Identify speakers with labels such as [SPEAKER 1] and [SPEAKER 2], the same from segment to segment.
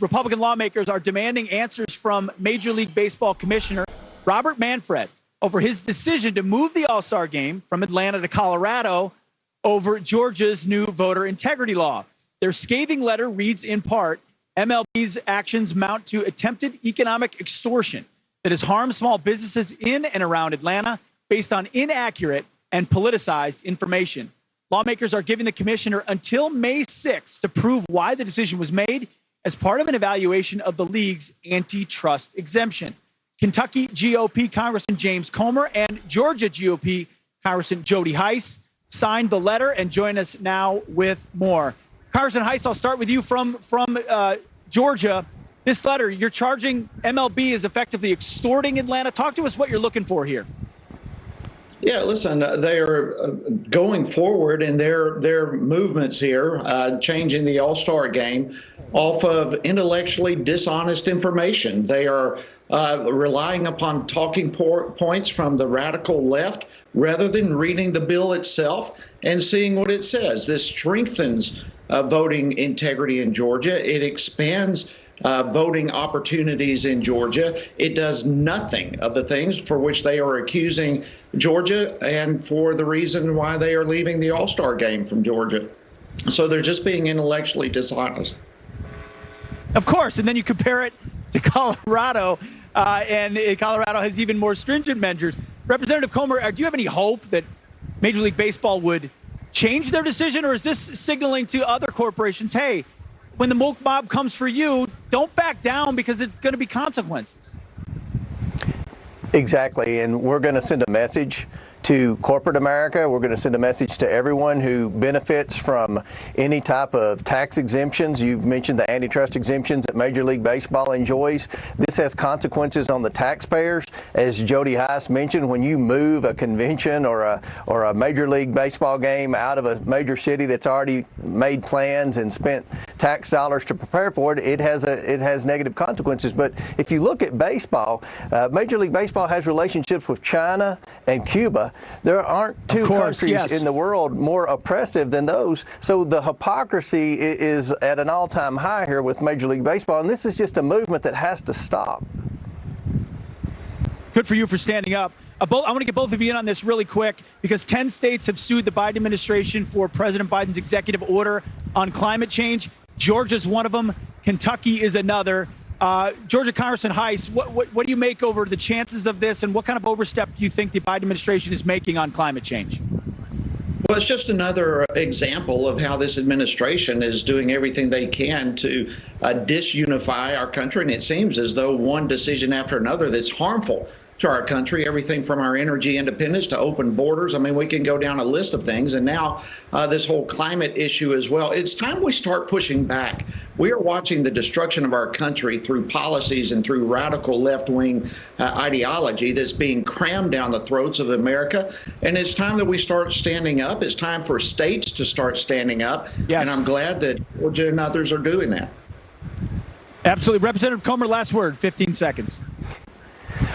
[SPEAKER 1] Republican lawmakers are demanding answers from Major League Baseball Commissioner Robert Manfred over his decision to move the All-Star game from Atlanta to Colorado over Georgia's new voter integrity law. Their scathing letter reads in part, MLB's actions mount to attempted economic extortion that has harmed small businesses in and around Atlanta based on inaccurate and politicized information. Lawmakers are giving the commissioner until May 6th to prove why the decision was made as part of an evaluation of the league's antitrust exemption. Kentucky GOP Congressman James Comer and Georgia GOP Congressman Jody Hice signed the letter and join us now with more. Congressman Hice, I'll start with you from Georgia. This letter, you're charging MLB is effectively extorting Atlanta. Talk to us what you're looking for here.
[SPEAKER 2] Yeah, listen, they are going forward in their movements here, changing the All-Star game off of intellectually dishonest information. They are relying upon talking points from the radical left rather than reading the bill itself and seeing what it says. This strengthens voting integrity in Georgia. It expands voting opportunities in Georgia. It does nothing of the things for which they are accusing Georgia and for the reason why they are leaving the All-Star game from Georgia. So they're just being intellectually dishonest.
[SPEAKER 1] Of course, and then you compare it to Colorado, and Colorado has even more stringent measures. Representative Comer, do you have any hope that Major League Baseball would change their decision, or is this signaling to other corporations, hey, when the woke mob comes for you, don't back down because it's going to be consequences?
[SPEAKER 3] Exactly, and we're going to send a message to corporate America. We're going to send a message to everyone who benefits from any type of tax exemptions. You've mentioned the antitrust exemptions that Major League Baseball enjoys. This has consequences on the taxpayers. As Jody Hice mentioned, when you move a convention or a Major League Baseball game out of a major city that's already made plans and spent tax dollars to prepare for it, it has negative consequences. But if you look at baseball, Major League Baseball has relationships with China and Cuba. There aren't two countries in the world more oppressive than those. So the hypocrisy is at an all-time high here with Major League Baseball, and this is just a movement that has to stop.
[SPEAKER 1] Good for you for standing up. I want to get both of you in on this really quick because 10 states have sued the Biden administration for President Biden's executive order on climate change. Georgia's one of them. Kentucky is another. Georgia Congressman Hice, what do you make over the chances of this, and what kind of overstep do you think the Biden administration is making on climate change?
[SPEAKER 2] Well, it's just another example of how this administration is doing everything they can to disunify our country, and it seems as though one decision after another that's harmful to our country, everything from our energy independence to open borders. I mean, we can go down a list of things. And now this whole climate issue as well. It's time we start pushing back. We are watching the destruction of our country through policies and through radical left-wing ideology that's being crammed down the throats of America. And it's time that we start standing up. It's time for states to start standing up. Yes. And I'm glad that Georgia and others are doing that.
[SPEAKER 1] Absolutely. Representative Comer, last word, 15 seconds.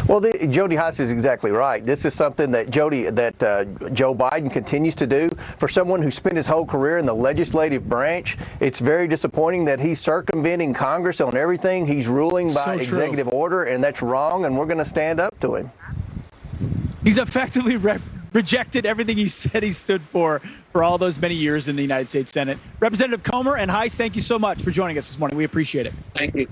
[SPEAKER 3] Well, Jody Hice is exactly right. This is something that Joe Biden continues to do. For someone who spent his whole career in the legislative branch, it's very disappointing that he's circumventing Congress on everything. He's ruling by executive order, and that's wrong, and we're going to stand up to him.
[SPEAKER 1] He's effectively rejected everything he said he stood for all those many years in the United States Senate. Representative Comer and Hice, thank you so much for joining us this morning. We appreciate it.
[SPEAKER 2] Thank you.